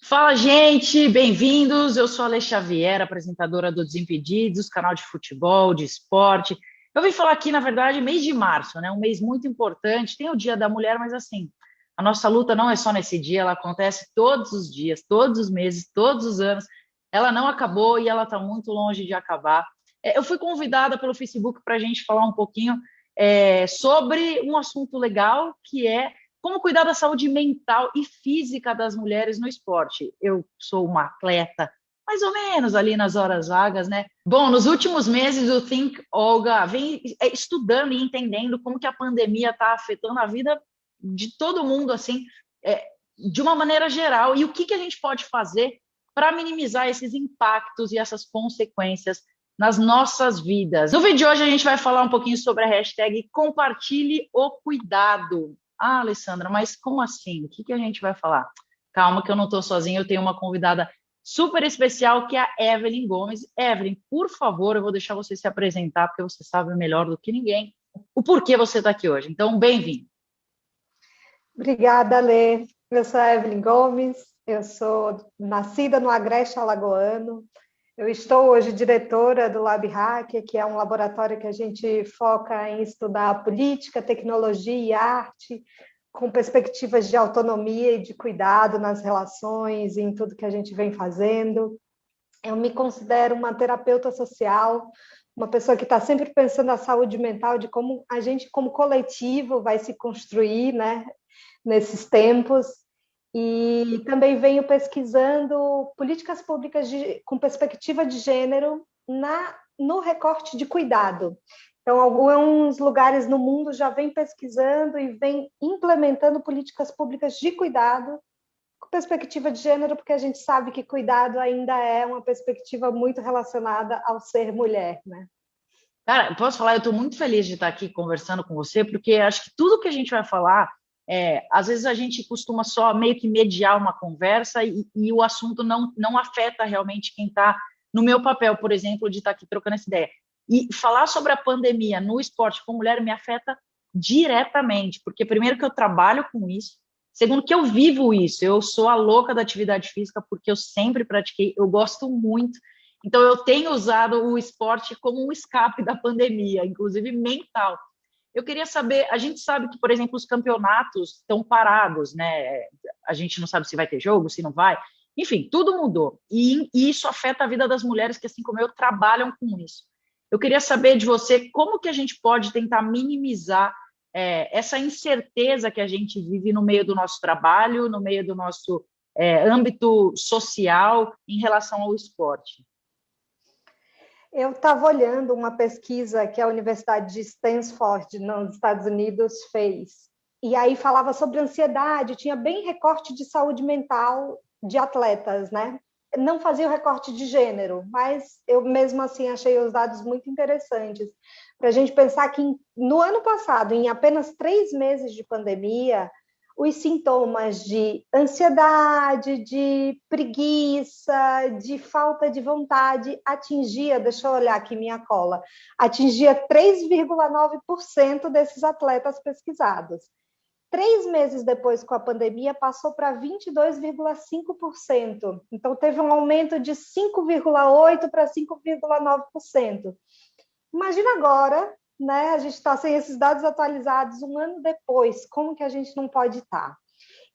Fala, gente, bem-vindos. Eu sou a Alê Xavier, apresentadora do Desimpedidos, canal de futebol, de esporte. Eu vim falar aqui, na verdade, mês de março, né? Um mês muito importante. Tem o Dia da Mulher, mas assim, a nossa luta não é só nesse dia, ela acontece todos os dias, todos os meses, todos os anos. Ela não acabou e ela está muito longe de acabar. Eu fui convidada pelo Facebook para a gente falar um pouquinho sobre um assunto legal que é como cuidar da saúde mental e física das mulheres no esporte. Eu sou uma atleta, mais ou menos ali nas horas vagas, né? Bom, nos últimos meses o Think Olga vem estudando e entendendo como que a pandemia está afetando a vida de todo mundo, assim, é, de uma maneira geral, e o que a gente pode fazer para minimizar esses impactos e essas consequências nas nossas vidas. No vídeo de hoje a gente vai falar um pouquinho sobre a hashtag Compartilhe o Cuidado. Ah, Alessandra, mas como assim? O que a gente vai falar? Calma que eu não estou sozinha, eu tenho uma convidada super especial que é a Evelyn Gomes. Evelyn, por favor, eu vou deixar você se apresentar, porque você sabe melhor do que ninguém o porquê você está aqui hoje. Então, bem-vindo. Obrigada, Lê. Eu sou a Evelyn Gomes, eu sou nascida no Agreste Alagoano. Eu estou hoje diretora do Lab Hacker, que é um laboratório que a gente foca em estudar política, tecnologia e arte, com perspectivas de autonomia e de cuidado nas relações, em tudo que a gente vem fazendo. Eu me considero uma terapeuta social, uma pessoa que está sempre pensando na saúde mental, de como a gente, como coletivo, vai se construir, né, nesses tempos. E também venho pesquisando políticas públicas com perspectiva de gênero no recorte de cuidado. Então, alguns lugares no mundo já vêm pesquisando e vêm implementando políticas públicas de cuidado com perspectiva de gênero, porque a gente sabe que cuidado ainda é uma perspectiva muito relacionada ao ser mulher, né? Cara, posso falar, eu estou muito feliz de estar aqui conversando com você, porque acho que tudo que a gente vai falar, às vezes a gente costuma só meio que mediar uma conversa e o assunto não afeta realmente quem está no meu papel, por exemplo, de estar aqui trocando essa ideia. E falar sobre a pandemia no esporte com mulher me afeta diretamente, porque primeiro que eu trabalho com isso, segundo que eu vivo isso, eu sou a louca da atividade física, porque eu sempre pratiquei, eu gosto muito. Então, eu tenho usado o esporte como um escape da pandemia, inclusive mental. Eu queria saber, a gente sabe que, por exemplo, os campeonatos estão parados, né? A gente não sabe se vai ter jogo, se não vai. Enfim, tudo mudou. E isso afeta a vida das mulheres que, assim como eu, trabalham com isso. Eu queria saber de você como que a gente pode tentar minimizar essa incerteza que a gente vive no meio do nosso trabalho, no meio do nosso âmbito social em relação ao esporte. Eu estava olhando uma pesquisa que a Universidade de Stanford, nos Estados Unidos, fez. E aí falava sobre ansiedade, tinha bem recorte de saúde mental de atletas, né? Não fazia o recorte de gênero, mas eu mesmo assim achei os dados muito interessantes. Para a gente pensar que no ano passado, em apenas 3 meses de pandemia, os sintomas de ansiedade, de preguiça, de falta de vontade atingia, deixa eu olhar aqui minha cola, atingia 3,9% desses atletas pesquisados. 3 meses depois, com a pandemia, passou para 22,5%. Então, teve um aumento de 5,8% para 5,9%. Imagina agora, né? A gente está sem esses dados atualizados um ano depois, como que a gente não pode estar?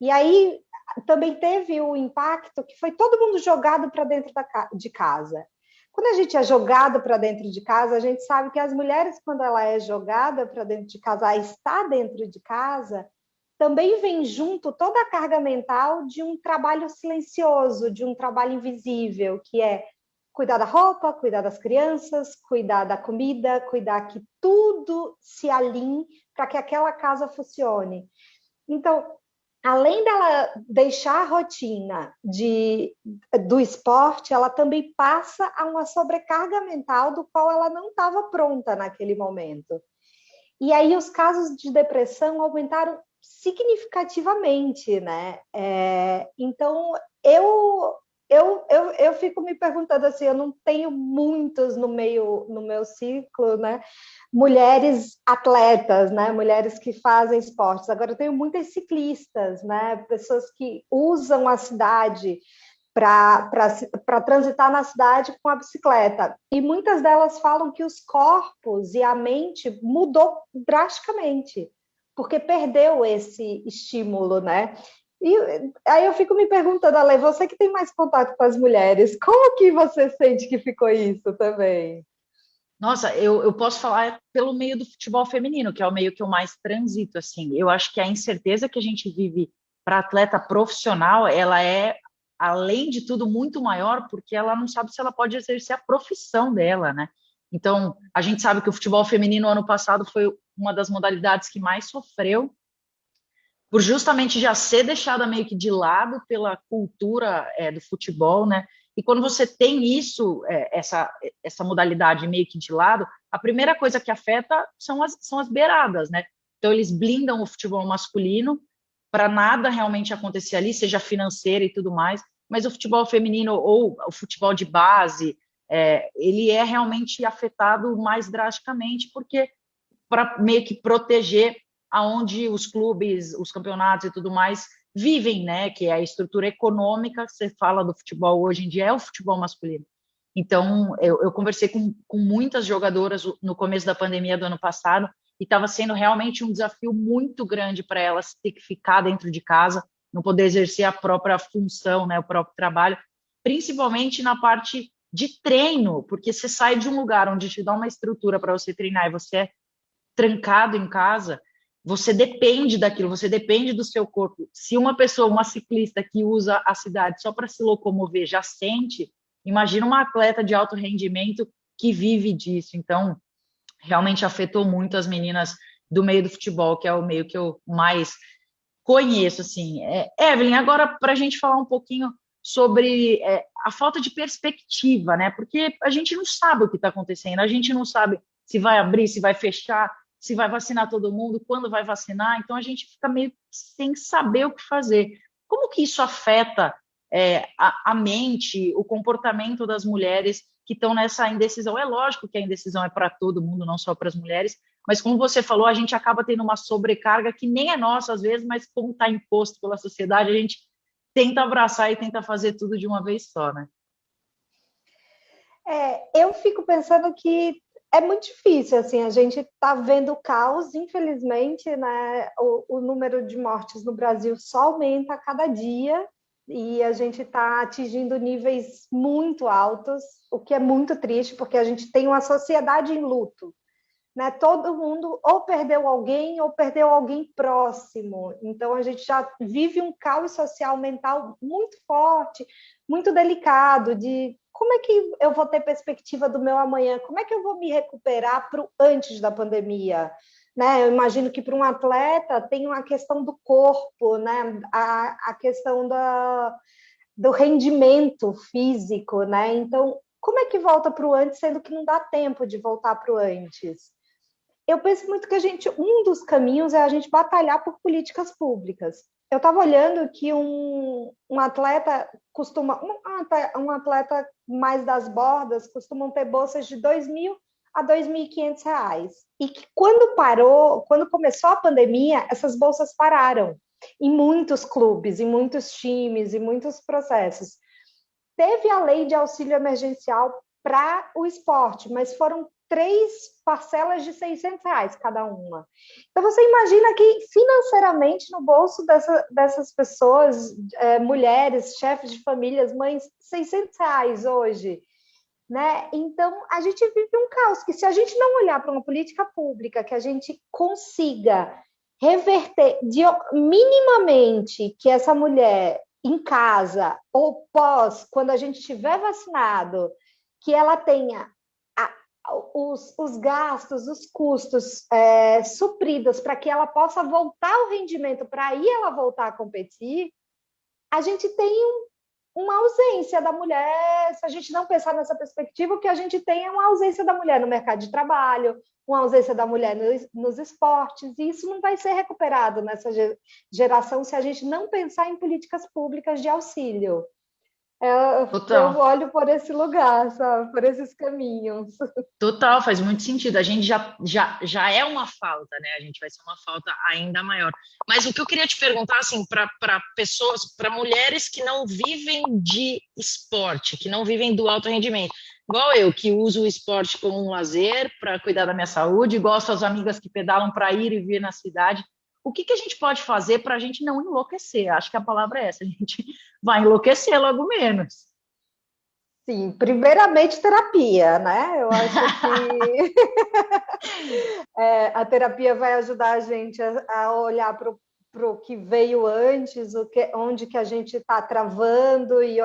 E aí também teve o impacto que foi todo mundo jogado para dentro de casa. Quando a gente é jogado para dentro de casa, a gente sabe que as mulheres, quando ela é jogada para dentro de casa, ela está dentro de casa, também vem junto toda a carga mental de um trabalho silencioso, de um trabalho invisível, que é cuidar da roupa, cuidar das crianças, cuidar da comida, cuidar que tudo se alinhe para que aquela casa funcione. Então, além dela deixar a rotina do esporte, ela também passa a uma sobrecarga mental do qual ela não estava pronta naquele momento. E aí os casos de depressão aumentaram significativamente, né? Então, eu fico me perguntando assim, eu não tenho muitos no meu ciclo, né? Mulheres atletas, né? Mulheres que fazem esportes. Agora eu tenho muitas ciclistas, né? Pessoas que usam a cidade para transitar na cidade com a bicicleta. E muitas delas falam que os corpos e a mente mudou drasticamente, porque perdeu esse estímulo, né? E aí eu fico me perguntando, Ale, você que tem mais contato com as mulheres, como que você sente que ficou isso também? Nossa, eu posso falar pelo meio do futebol feminino, que é o meio que eu mais transito, assim. Eu acho que a incerteza que a gente vive para atleta profissional, ela é, além de tudo, muito maior, porque ela não sabe se ela pode exercer a profissão dela, né? Então, a gente sabe que o futebol feminino ano passado foi uma das modalidades que mais sofreu por justamente já ser deixada meio que de lado pela cultura do futebol, né? E quando você tem isso, essa modalidade meio que de lado, a primeira coisa que afeta são as beiradas, né? Então eles blindam o futebol masculino para nada realmente acontecer ali, seja financeiro e tudo mais, mas o futebol feminino ou o futebol de base, ele é realmente afetado mais drasticamente, porque para meio que proteger aonde os clubes, os campeonatos e tudo mais vivem, né? Que é a estrutura econômica que você fala do futebol hoje em dia é o futebol masculino. Então, eu conversei com muitas jogadoras no começo da pandemia do ano passado e estava sendo realmente um desafio muito grande para elas ter que ficar dentro de casa, não poder exercer a própria função, né, o próprio trabalho, principalmente na parte de treino, porque você sai de um lugar onde te dá uma estrutura para você treinar e você é trancado em casa, você depende daquilo, você depende do seu corpo. Se uma pessoa, uma ciclista que usa a cidade só para se locomover já sente, imagina uma atleta de alto rendimento que vive disso. Então, realmente afetou muito as meninas do meio do futebol, que é o meio que eu mais conheço, assim. Evelyn, agora para a gente falar um pouquinho sobre a falta de perspectiva, né? Porque a gente não sabe o que está acontecendo, a gente não sabe se vai abrir, se vai fechar, se vai vacinar todo mundo, quando vai vacinar, então a gente fica meio sem saber o que fazer. Como que isso afeta a mente, o comportamento das mulheres que estão nessa indecisão? É lógico que a indecisão é para todo mundo, não só para as mulheres, mas como você falou, a gente acaba tendo uma sobrecarga que nem é nossa às vezes, mas como está imposto pela sociedade, a gente tenta abraçar e tenta fazer tudo de uma vez só, né? Eu fico pensando que é muito difícil, assim, a gente está vendo caos, infelizmente, né? O número de mortes no Brasil só aumenta a cada dia e a gente está atingindo níveis muito altos, o que é muito triste, porque a gente tem uma sociedade em luto, né? Todo mundo ou perdeu alguém próximo. Então a gente já vive um caos social mental muito forte, muito delicado de como é que eu vou ter perspectiva do meu amanhã? Como é que eu vou me recuperar para antes da pandemia? Né? Eu imagino que para um atleta tem uma questão do corpo, né? A questão do rendimento físico, né? Então, como é que volta para o antes, sendo que não dá tempo de voltar para o antes? Eu penso muito que um dos caminhos é a gente batalhar por políticas públicas. Eu estava olhando que um atleta um atleta mais das bordas costumam ter bolsas de 2.000 a 2.500 reais. E que quando começou a pandemia, essas bolsas pararam em muitos clubes, em muitos times, em muitos processos. Teve a lei de auxílio emergencial para o esporte, mas foram 3 parcelas de 600 reais cada uma. Então, você imagina que financeiramente no bolso dessas pessoas, mulheres, chefes de famílias, mães, 600 reais hoje. Né? Então, a gente vive um caos, que se a gente não olhar para uma política pública que a gente consiga reverter minimamente que essa mulher em casa ou pós, quando a gente estiver vacinado, que ela tenha os gastos, os custos supridos para que ela possa voltar ao rendimento, para aí ela voltar a competir, a gente tem uma ausência da mulher, se a gente não pensar nessa perspectiva, o que a gente tem é uma ausência da mulher no mercado de trabalho, uma ausência da mulher nos esportes, e isso não vai ser recuperado nessa geração se a gente não pensar em políticas públicas de auxílio. Eu Total. olho por esse lugar, sabe? Por esses caminhos. Total, faz muito sentido. A gente já é uma falta, né? A gente vai ser uma falta ainda maior. Mas o que eu queria te perguntar, assim, para pessoas, para mulheres que não vivem de esporte, que não vivem do alto rendimento, igual eu, que uso o esporte como um lazer para cuidar da minha saúde, gosto das amigas que pedalam para ir e vir na cidade. O que que a gente pode fazer para a gente não enlouquecer? Acho que a palavra é essa, a gente vai enlouquecer logo menos. Sim, primeiramente terapia, né? Eu acho que a terapia vai ajudar a gente a olhar para o que veio antes, onde que a gente está travando e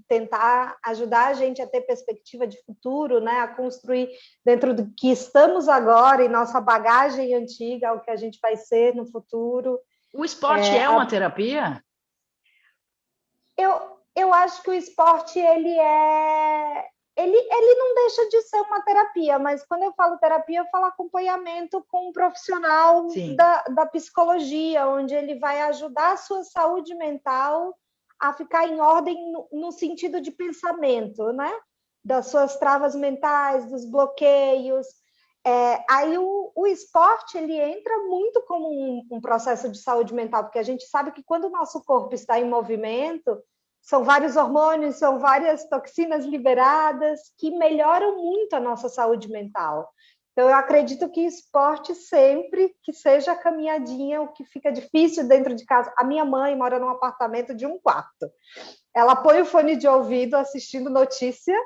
tentar ajudar a gente a ter perspectiva de futuro, né? A construir dentro do que estamos agora e nossa bagagem antiga, o que a gente vai ser no futuro. O esporte é uma terapia? Eu acho que o esporte ele não deixa de ser uma terapia, mas quando eu falo terapia, eu falo acompanhamento com um profissional Sim. da psicologia, onde ele vai ajudar a sua saúde mental a ficar em ordem no sentido de pensamento, né? Das suas travas mentais, dos bloqueios. Aí o esporte ele entra muito como um processo de saúde mental, porque a gente sabe que quando o nosso corpo está em movimento, são vários hormônios, são várias toxinas liberadas que melhoram muito a nossa saúde mental. Então, eu acredito que esporte sempre que seja a caminhadinha, o que fica difícil dentro de casa. A minha mãe mora num apartamento de um quarto. Ela põe o fone de ouvido assistindo notícia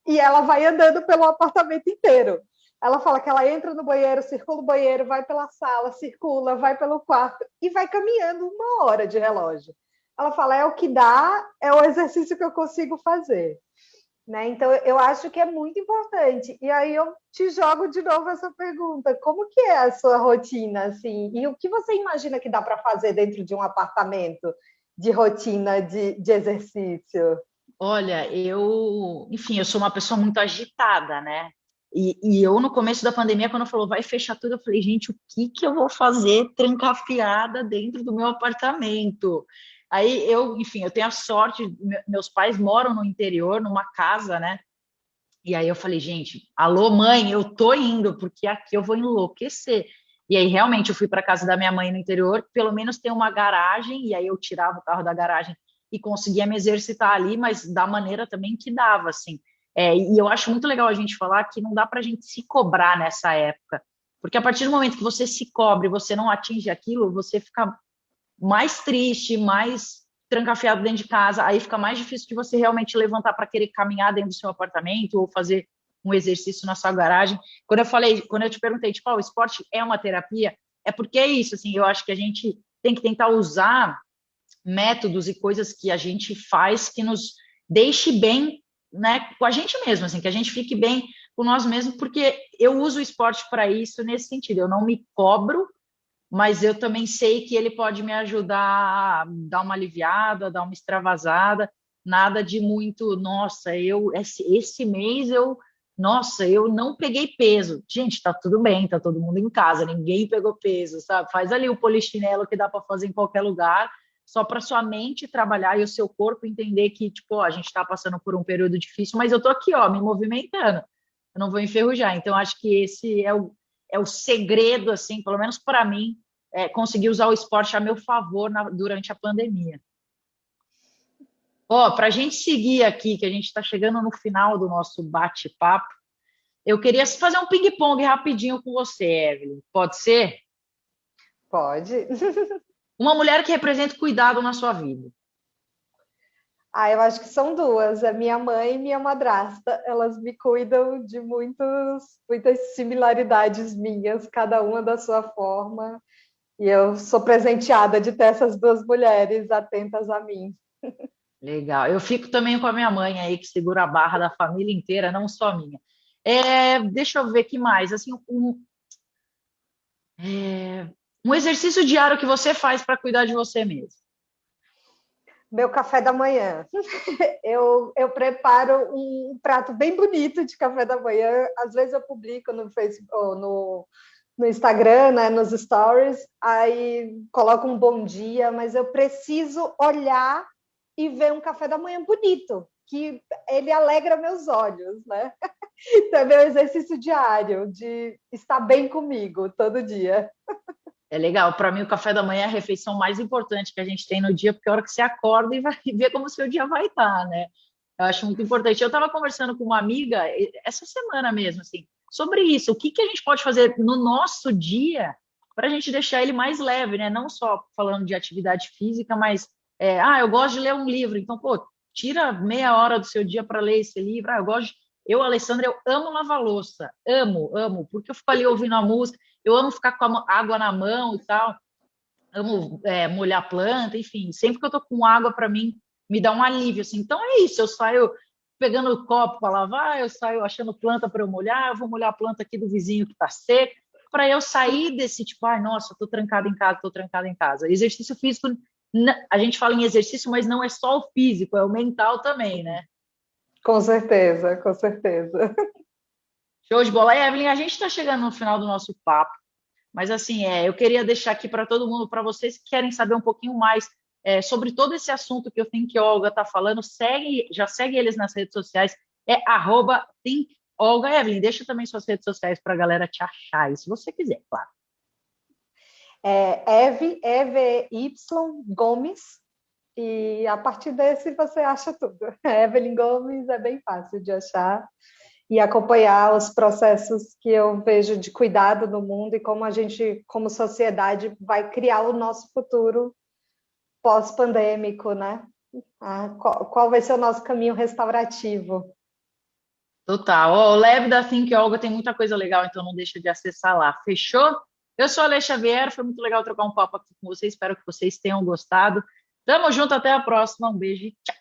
e ela vai andando pelo apartamento inteiro. Ela fala que ela entra no banheiro, circula o banheiro, vai pela sala, circula, vai pelo quarto e vai caminhando 1 hora de relógio. Ela fala, é o que dá, é o exercício que eu consigo fazer. Né? Então, eu acho que é muito importante. E aí eu te jogo de novo essa pergunta. Como que é a sua rotina? Assim? E o que você imagina que dá para fazer dentro de um apartamento de rotina de exercício? Olha, enfim, eu sou uma pessoa muito agitada, né? E eu, no começo da pandemia, quando falou vai fechar tudo, eu falei, gente, o que que eu vou fazer trancafiada dentro do meu apartamento? Aí enfim, eu tenho a sorte, meus pais moram no interior, numa casa, né? E aí eu falei, gente, alô, mãe, eu tô indo, porque aqui eu vou enlouquecer. E aí, realmente, eu fui para casa da minha mãe no interior, pelo menos tem uma garagem, e aí eu tirava o carro da garagem e conseguia me exercitar ali, mas da maneira também que dava, assim. E eu acho muito legal a gente falar que não dá para a gente se cobrar nessa época, porque a partir do momento que você se cobre, você não atinge aquilo, você fica mais triste, mais trancafiado dentro de casa, aí fica mais difícil de você realmente levantar para querer caminhar dentro do seu apartamento ou fazer um exercício na sua garagem. Quando eu te perguntei, tipo, o esporte é uma terapia, é porque é isso, assim, eu acho que a gente tem que tentar usar métodos e coisas que a gente faz que nos deixe bem, né, com a gente mesmo, assim, que a gente fique bem com nós mesmos, porque eu uso o esporte para isso nesse sentido, eu não me cobro, mas eu também sei que ele pode me ajudar a dar uma aliviada, a dar uma extravasada, nada de muito, nossa, esse mês nossa, eu não peguei peso. Gente, tá tudo bem, tá todo mundo em casa, ninguém pegou peso, sabe? Faz ali o polichinelo que dá para fazer em qualquer lugar, só para sua mente trabalhar e o seu corpo entender que, tipo, ó, a gente está passando por um período difícil, mas eu tô aqui, ó, me movimentando. Eu não vou enferrujar. Então, acho que esse é o segredo, assim, pelo menos para mim, conseguir usar o esporte a meu favor durante a pandemia. Ó, para a gente seguir aqui, que a gente está chegando no final do nosso bate-papo, eu queria fazer um ping-pong rapidinho com você, Evelyn. Pode ser? Pode. Uma mulher que representa cuidado na sua vida. Eu acho que são duas, a minha mãe e minha madrasta. Elas me cuidam de muitas similaridades minhas, cada uma da sua forma. E eu sou presenteada de ter essas duas mulheres atentas a mim. Legal. Eu fico também com a minha mãe aí, que segura a barra da família inteira, não só a minha. Deixa eu ver que mais. Assim, um exercício diário que você faz para cuidar de você mesmo. Meu café da manhã. Eu preparo um prato bem bonito de café da manhã. Às vezes eu publico no Facebook, ou no Instagram, né, nos stories, aí coloco um bom dia, mas eu preciso olhar e ver um café da manhã bonito, que ele alegra meus olhos, né? Então, é meu exercício diário de estar bem comigo todo dia. É legal. Para mim, o café da manhã é a refeição mais importante que a gente tem no dia, porque é a hora que você acorda e vai ver como o seu dia vai estar, né? Eu acho muito importante. Eu estava conversando com uma amiga essa semana mesmo, assim, sobre isso. O que que a gente pode fazer no nosso dia para a gente deixar ele mais leve, né? Não só falando de atividade física, mas eu gosto de ler um livro, então, pô, tira meia hora do seu dia para ler esse livro. Eu, Alessandra, eu amo lavar louça, amo, porque eu fico ali ouvindo a música, eu amo ficar com a água na mão e tal, amo molhar planta, enfim, sempre que eu tô com água para mim me dá um alívio, assim. Então é isso, eu saio pegando o copo para lavar, eu saio achando planta para eu molhar, eu vou molhar a planta aqui do vizinho que está seca, para eu sair desse tipo, ai, nossa, tô trancada em casa, tô trancada em casa. Exercício físico, a gente fala em exercício, mas não é só o físico, é o mental também, né? Com certeza, com certeza. Show de bola. Evelyn, a gente está chegando no final do nosso papo. Mas assim, eu queria deixar aqui para todo mundo, para vocês que querem saber um pouquinho mais sobre todo esse assunto que o Think Olga está falando, já segue eles nas redes sociais, @Think Olga. Evelyn, deixa também suas redes sociais para a galera te achar, aí, se você quiser, claro. EVY Gomes, e a partir desse você acha tudo. Evelyn Gomes é bem fácil de achar e acompanhar os processos que eu vejo de cuidado no mundo e como a gente, como sociedade, vai criar o nosso futuro pós-pandêmico, né? Qual vai ser o nosso caminho restaurativo? Total. Ó, o Lab da Think Olga tem muita coisa legal, então não deixa de acessar lá. Fechou? Eu sou a Alê Xavier, foi muito legal trocar um papo aqui com vocês, espero que vocês tenham gostado. Tamo junto, até a próxima. Um beijo e tchau.